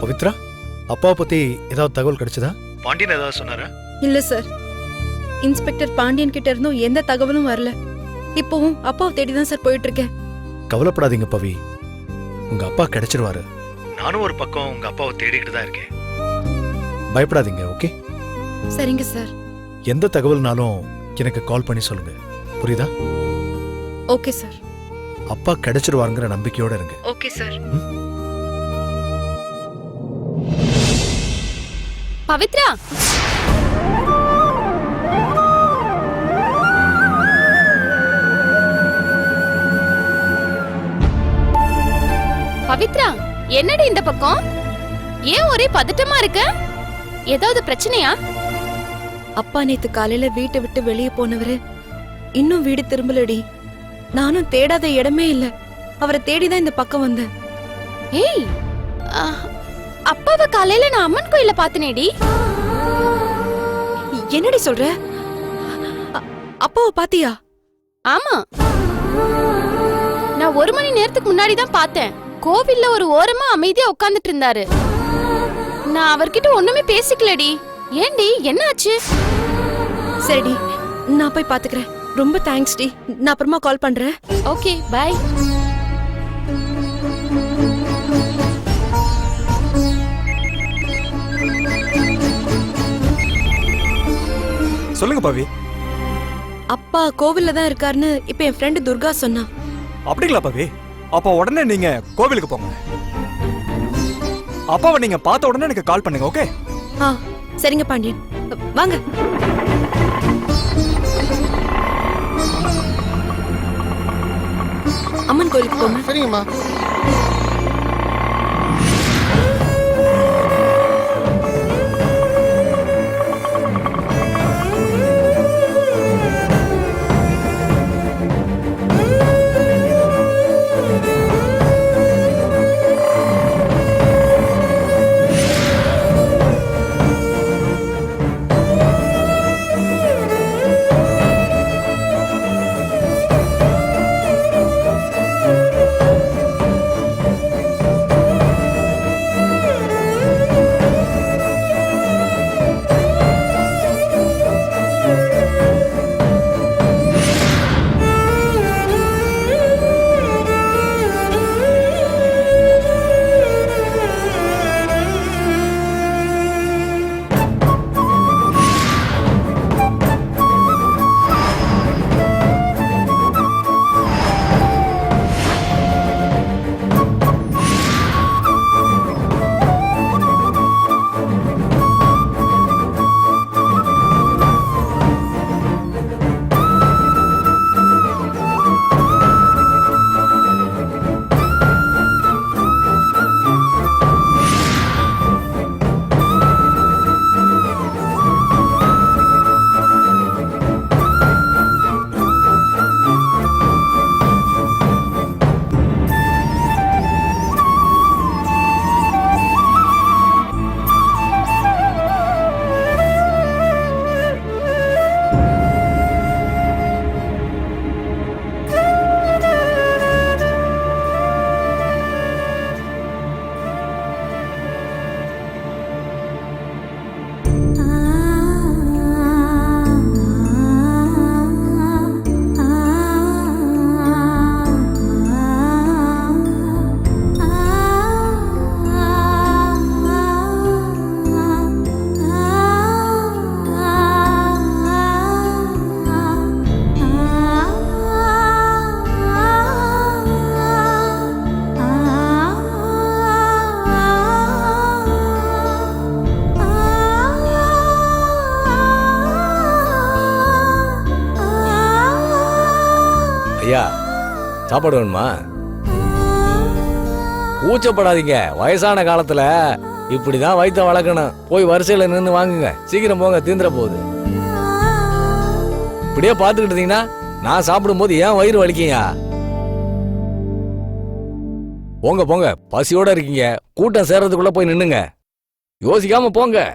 பவித்ரா, அப்பாவை பத்தி ஏதாவது தகவல் கிடைச்சதா? பாண்டியன் ஏதாவது சொன்னாரா? இல்ல சார், இன்ஸ்பெக்டர் பாண்டியன் கிட்ட இருந்தும் எந்த தகவலும் வரல. இப்பவும் அப்பாவை தேடிதான் சார் போயிட்டு இருக்கேன். கவலைப்படாதீங்க பவி, உங்க அப்பா கிடைச்சிருவாரு. நானும் ஒரு பக்கம் உங்க அப்பாவை தேடிக்கிட்டு தான் இருக்கேன். பயப்படாதீங்க, ஓகே? சரிங்க சார். எந்த தகவல்னாலும் எனக்கு கால் பண்ணி சொல்லுங்க, புரியுதா? Okay sir. அப்பா கிடைச்சிருவாருங்கிற நம்பிக்கையோட இருங்க. Okay sir. பவித்ரா, பவித்ரா, என்னடி இந்த பக்கம்? ஏன் ஒரே பதட்டமா இருக்க? ஏதாவது பிரச்சனையா? அப்பா நேத்து காலையில வீட்டை விட்டு வெளியே போனவரு இன்னும் வீடு திரும்பலடி. நானும் தேடாத இடமே இல்ல, அவரை தேடிதான் இந்த பக்கம் வந்தேன். ஏய், அப்பாவை காலையில நான் அம்மன் கோயில பாத்தனேடி. என்னடி சொல்ற? அப்பாவை பாத்தியா? ஆமா, நான் 1 மணி நேரத்துக்கு முன்னாடி தான் பார்த்தேன். கோவில்ல ஒரு ஓரமா அமைதியா உட்கார்ந்துட்டு இருந்தாரு. நான் அவர்கிட்ட ஒண்ணுமே பேசிக்கலடி. ஏண்டி, என்ன ஆச்சு? சரிடி, நான் போய் பாத்துக்கிறேன். ரொம்ப தேங்க்ஸ் டி. நான் அப்புறமா கால் பண்றேன். Okay, bye. சொல்லுங்க பவி. அப்பா கோவில்ல தான் இருக்காருன்னு இப்ப என் ஃப்ரெண்ட் துர்கா சொன்னா. அப்படிங்களா பவி? அப்ப உடனே நீங்க கோவிலுக்கு போங்க. அப்பாவை நீங்க பார்த்த உடனே எனக்கு கால் பண்ணுங்க, ஓகே? சரிங்க பாண்டியன், வாங்க. அம்மன் கோயிலுக்கு போங்க. சரிங்கம்மா. ஐயா, சாப்பாடு வேணுமா? கூச்சப்படாதீங்க, வயசான காலத்துல இப்படிதான் வயிற்ற வளர்க்கணும். போய் வரிசையில நின்று வாங்குங்க, சீக்கிரம் போங்க, தீந்துற போகுது. இப்படியே பார்த்துக்கிட்டு இருந்தீங்கன்னா நான் சாப்பிடும் போது ஏன் வயிறு வலிக்கீங்க? போங்க போங்க, பசியோட இருக்கீங்க, கூட்டம் சேர்றதுக்குள்ள போய் நின்னுங்க, யோசிக்காம போங்க.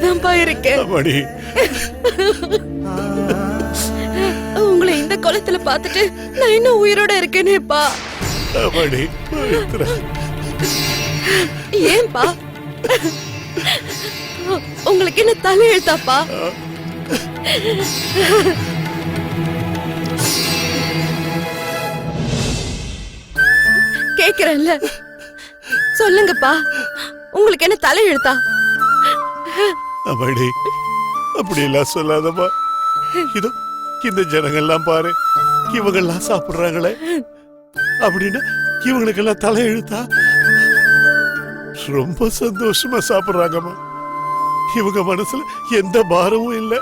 தான்ப்பா இருக்கேன். அம்மாடி உங்களை இந்த குளத்துல பார்த்துட்டு நான் இன்னும் உயிரோட இருக்கேனேப்பா. அம்மாடி பவித்ரா. ஏன்பா உங்களுக்கு என்ன தலையெழுத்தாப்பா? கேக்குறேன்ல, சொல்லுங்கப்பா, உங்களுக்கு என்ன தலையெழுத்தா? அம்மாடி அப்படி எல்லாம் சொல்லாதம்மா. இதோ இந்த ஜனங்கள்லாம் பாரு, இவங்கெல்லாம் சாப்பிடுறாங்களே அப்படின்னா இவங்களுக்கெல்லாம் தலையெழுத்தா? ரொம்ப சந்தோஷமா சாப்பிடுறாங்கம்மா. இவங்க மனசுல எந்த பாரமும் இல்லை,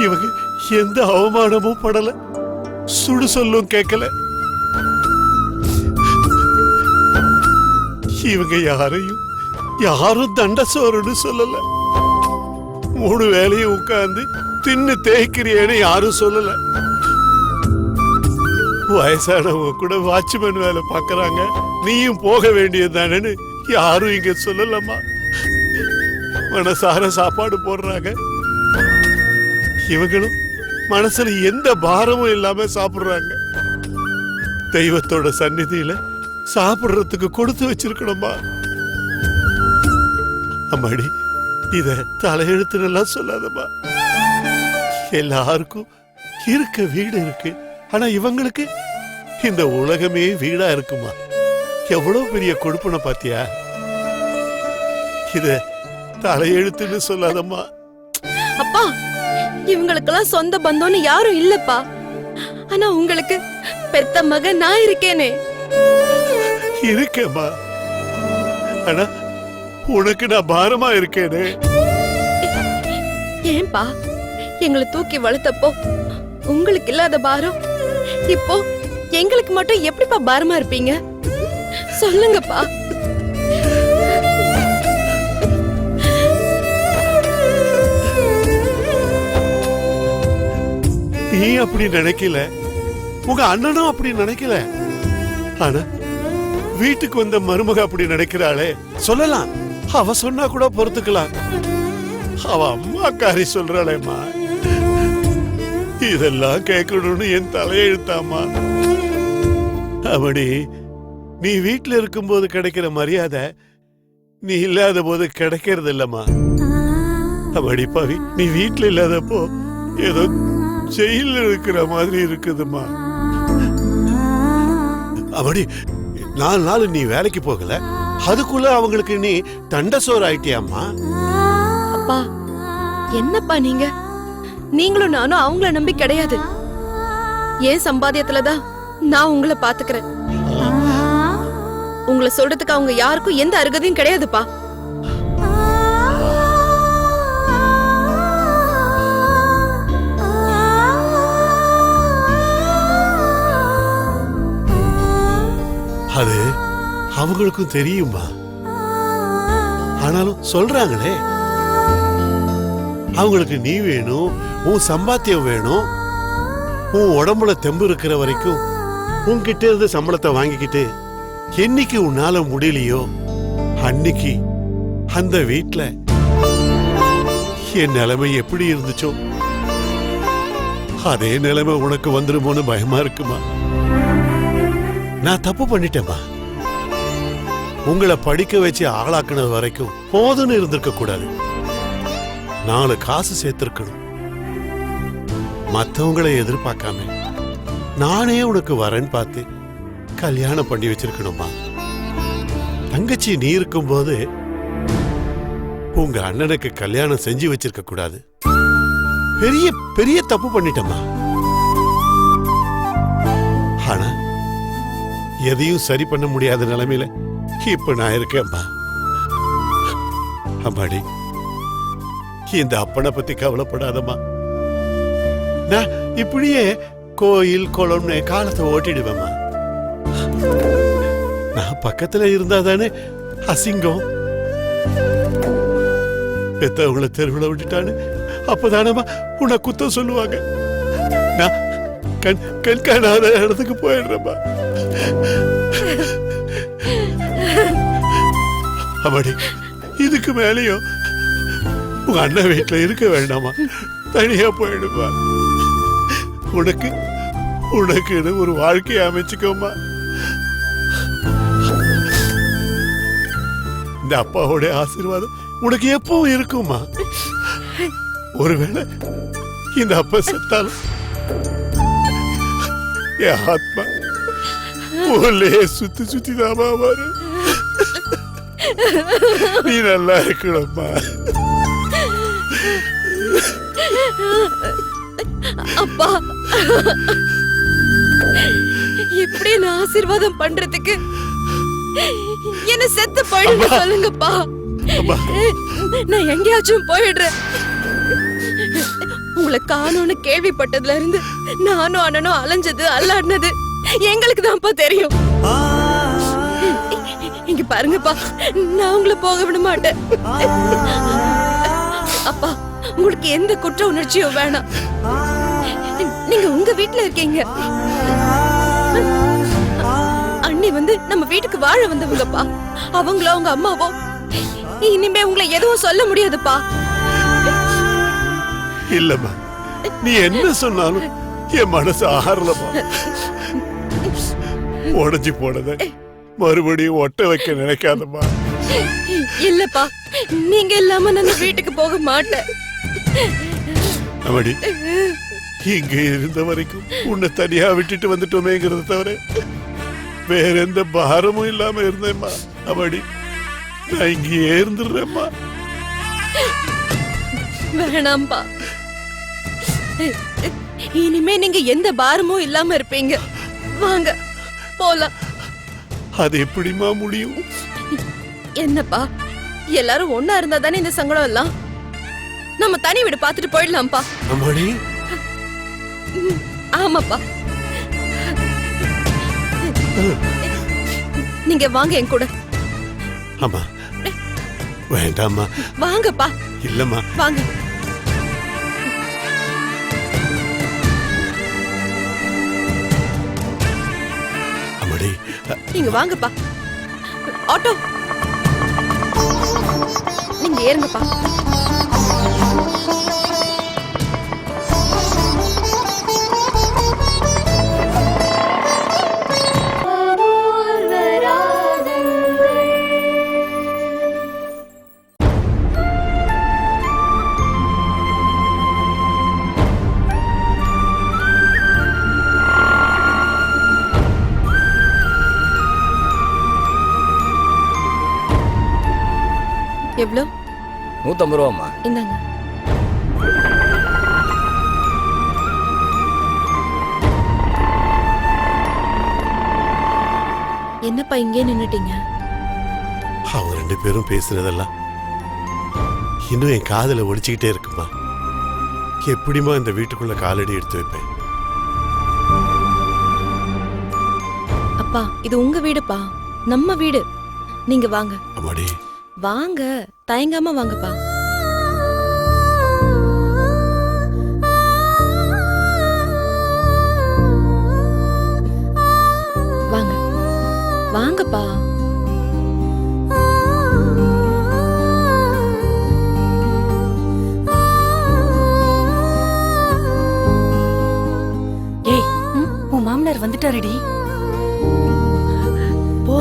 இவங்க எந்த அவமானமும் படல, சுடு சொல்லும் கேட்கல. இவங்க யாரும் தண்ட சோறுன்னு சொல்லல. 3 வேளையும் உட்கார்ந்து தின்னு தேய்க்கிறியேன்னு யாரும் சொல்லல. வயசானவங்க கூட வாட்ச்மேன் வேலை பாக்குறாங்க, நீயும் போக வேண்டியதுதானேன்னு யாரும் இங்க சொல்லலம்மா. மனசார சாப்பாடு போடுறாங்க. இவங்களும் மனசுல எந்த பாரமும் இல்லாம சாப்பிடுறாங்க. தெய்வத்தோட சந்நிதியில சாப்பிடுறதுக்கு கொடுத்து வச்சிருக்கணுமா. அம்மாடி இத தலையெழுத்துனெல்லாம் சொல்லாதம்மா. எல்லாருக்கும் இருக்க வீடு இருக்கு, ஆனா இவங்களுக்கு இந்த உலகமே வீடா இருக்குமா. எவ்வளவு பெரிய கொடுப்பனை பாத்தியா. இத தலையெழுத்துன்னு சொல்லாதம்மா. அப்பா, இவங்களுக்கெல்லாம் சொந்த பந்தம்னு யாரும் இல்லப்பா. ஆனா உங்களுக்கு பெத்த மகன் நான் இருக்கேனே. இருக்கேம்மா, ஆனா உனக்கு நான் பாரமா இருக்கேனே. ஏன்பா எங்களை தூக்கி வளர்த்தப்போ உங்களுக்கு இல்லாத பாரம் இப்போ எங்களுக்கு மட்டும் எப்படிப்பா பாரமா இருப்பீங்க? சொல்லுங்கப்பா. நீ அப்படி நினைக்கல, உங்க அண்ணனும் அப்படி நினைக்கல. ஆனா வீட்டுக்கு வந்த மருமக அப்படி நினைக்கிறாளே, சொல்லலாம், அவ சொன்னா கூட பொறுத்துக்கலாம். அவ அம்மாக்காரி சொல்றாளேம்மா, இதெல்லாம் கேட்கணும்னு என் தலையெழுத்தாமா. அப்படி நீ வீட்டுல இருக்கும்போது கிடைக்கிற மரியாதை நீ இல்லாத போது கிடைக்கிறது இல்லம்மா. அப்படி பாவி, நீ வீட்டுல இல்லாதப்போ ஏதோ ஜெயில இருக்கிற மாதிரி இருக்குதுமா. அப்படி 4 நாள் நீ வேலைக்கு போகல, அதுக்குள்ள அவங்களுக்கு நீ தண்ட சோறு ஆயிட்டியாமா. அப்பா என்னப்பா நீங்க? நீங்களும் நானும் அவங்கள நம்பி கிடையாது. ஏன் சம்பாத்தியத்துலதான் நான் உங்களை பாத்துக்கிறேன். உங்களை சொல்றதுக்கு அவங்க யாருக்கும் எந்த அருகதையும் கிடையாதுப்பா. அது அவங்களுக்கும் தெரியுமா. ஆனாலும் சொல்றாங்களே, அவங்களுக்கு நீ வேணும், உன் சம்பாத்தியம் வேணும், உன் உடம்புல தெம்பு இருக்கிற வரைக்கும் உன்கிட்ட இருந்து சம்பளத்தை வாங்கிக்கிட்டு என்னைக்கு உன்னால முடியலையோ அன்னைக்கு அந்த வீட்டுல என் நிலைமை எப்படி இருந்துச்சோ அதே நிலைமை உனக்கு வந்துருமோன்னு பயமா இருக்குமா. நான் தப்பு பண்ணிட்டேம்மா. உங்களை படிக்க வச்சு ஆளாக்குனது வரைக்கும் போதுன்னு இருந்திருக்க கூடாது. 4 காசு சேர்த்திருக்கணும். மத்தவங்களை எதிர்பார்க்காம நானே உனக்கு வரேன்னு பார்த்து கல்யாணம் பண்ணி வச்சிருக்கணுமா. தங்கச்சி நீ இருக்கும்போது உங்க அண்ணனுக்கு கல்யாணம் செஞ்சு வச்சிருக்க கூடாது. பெரிய பெரிய தப்பு பண்ணிட்டேம்மா. ஆனா எதையும் சரி பண்ண முடியாத நிலைமையில இப்ப நான் இருக்கேன்பா. அம்மாடி, இந்த அப்பனை பத்தி கவலைப்படாதம்மா. நான் இப்படியே கோயில் குளம்னு காலத்தை ஓட்டிடுவேம்மா. நான் பக்கத்துல இருந்தாதானே அசிங்கம். பெத்தவங்களை தெருவில் விட்டுட்டான்னு அப்பதானம்மா உன்னை குத்தம் சொல்லுவாங்க. நான் கண்காணாத இடத்துக்கு போயிடுறேம்மா. அம்மாடி, இதுக்கு மேலேயும் உங்க அண்ணன் வீட்டுல இருக்க வேண்டாமா, தனியா போயிடுமா. உனக்கு உனக்குன்னு ஒரு வாழ்க்கையை அமைச்சுக்கோமா. இந்த அப்பாவோட ஆசீர்வாதம் உனக்கு எப்பவும் இருக்குமா. ஒருவேளை இந்த அப்பா செத்தாலும் என் ஆத்மா உள்ளே சுத்தி சுத்தி தாமா வரும். நீ நல்லா இருக்கணும்மா. அப்பா, இப்படி நான் ஆசீர்வாதம் பண்றதுக்கு என்ன செத்து போயிடுங்க சொல்லுங்கப்பா. அம்மா. நான் எங்கேயாச்சும் போயிடுறேன். உங்களை காணோன்னு கேள்விப்பட்டதுல இருந்து நானும் அண்ணனும் அலைஞ்சது அல்லாடினது எங்களுக்கு தான்ப்பா தெரியும். இங்க பாருங்கப்பா, நான் உங்களை போக விட மாட்டேன். அப்பா, உங்களுக்கு எந்த குற்ற உணர்ச்சியும் வேணாம். நீங்க உங்க வீட்டுல இருக்கீங்க. அண்ணி வந்து நம்ம வீட்டுக்கு வாழ வந்தவங்கப்பா. அவங்களோ அவங்க அம்மாவோ இனிமே உங்களை எதுவும் சொல்ல முடியாதுப்பா. இல்லம்மா, நீ என்ன சொன்னாலும் என் மனசு ஆறலமா. உடஞ்சி போனத மறுபடியும் ஒட்ட வைக்க நினைக்காதம்மா. இல்லப்பா, நீங்க இல்லாம நான் வீட்டுக்கு போக மாட்டேன். அப்படி இங்க இருந்த வரைக்கும் உன்னை தனியா விட்டுட்டு வந்துட்டோமேங்கிறத தவிர வேற எந்த பாரமும் இல்லாம இருந்தேம்மா. அப்படி நான் இங்கேயே இருந்துடுறேம்மா. வேணாம்பா, இனிமே நீங்க எந்த பாரமும் இல்லாம இருப்பீங்க. வாங்க போலாம். அது எப்படிமா முடியும்? என்னப்பா, எல்லாரும் ஒன்னா இருந்தா தானே இந்த சங்கடம் எல்லாம். நம்ம தனி வீடு பாத்துட்டு போயிடலாம்ப்பா. அம்மாடி, ஆமாப்பா, நீங்க வாங்க என் கூட. அம்மா வேண்டாம்மா. வாங்கப்பா. இல்லம்மா. வாங்க. அம்மாடி, நீங்க வாங்கப்பா. ஆட்டோ, நீங்க ஏறுங்கப்பா. எவ்வளோ? 150 ரூபாம்மா. இந்தாங்க. என்னப்பா இங்கே நின்னுட்டீங்க? அவங்க 2 பேரும் பேசுனதெல்லாம் இன்னும் என் காதுல ஒடிச்சுக்கிட்டே இருக்குமா. எப்படிமா இந்த வீட்டுக்குள்ள காலடி எடுத்து வைப்பேன்? அப்பா, இது உங்க வீடுப்பா, நம்ம வீடு. நீங்க வாங்க. அம்மாடி, வாங்க, தயங்காம வாங்கப்பா. வாங்க வாங்கப்பா. ஏய், உன் மாமனார் வந்துட்டாருடி. போ.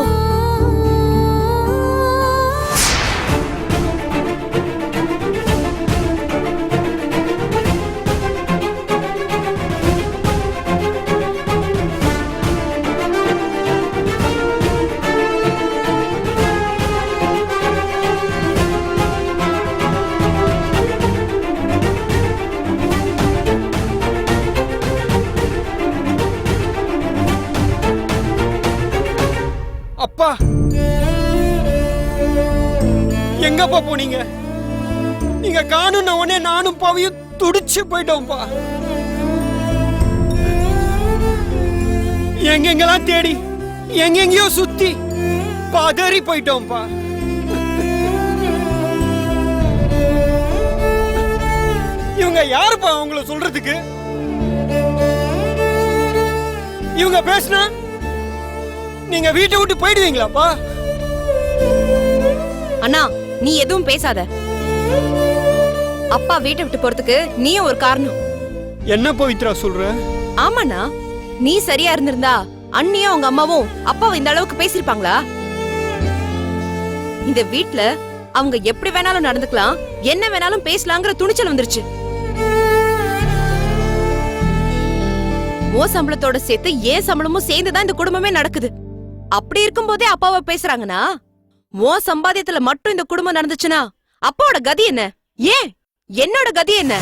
அப்பா, எங்கப்பா போனீங்க? நீங்க காணும் உடனே நானும் பாவையும் துடிச்சு போயிட்டோம்ப்பா. எங்கெங்கெல்லாம் தேடி எங்கெங்கயோ சுத்தி பதறி போயிட்டோம்ப்பா. இவங்க யாருப்பா உங்களை சொல்றதுக்கு? இவங்க பேசினா நீங்க வீட்டை விட்டு போயிடுவீங்களாப்பா? அண்ணா, நீ எதுவும் பேசாத. அப்பா வீட்டை விட்டு போறதுக்கு நீயும் ஒரு காரணம். என்ன பவித்ரா சொல்ற? ஆமாண்ணா, நீ சரியா இருந்திருந்தா அண்ணியும் அவங்க அம்மாவும் அப்பாவை இந்த அளவுக்கு பேசிருப்பாங்களா? இந்த வீட்ல அவங்க எப்படி வேணாலும் நடந்துக்கலாம், என்ன வேணாலும் பேசலாங்கிற துணிச்சல் வந்துருச்சு. ஓ சம்பளத்தோட சேர்த்து ஏன் சம்பளமும் சேர்ந்துதான் இந்த குடும்பமே நடக்குது. அப்படி இருக்கும் போதே அப்பாவை பேசுறாங்கன்னா, ஓ சம்பாத்தியத்துல மட்டும் இந்த குடும்பம் நடந்துச்சுன்னா அப்பாவோட கதி என்ன? ஏன் என்னோட கதி என்ன?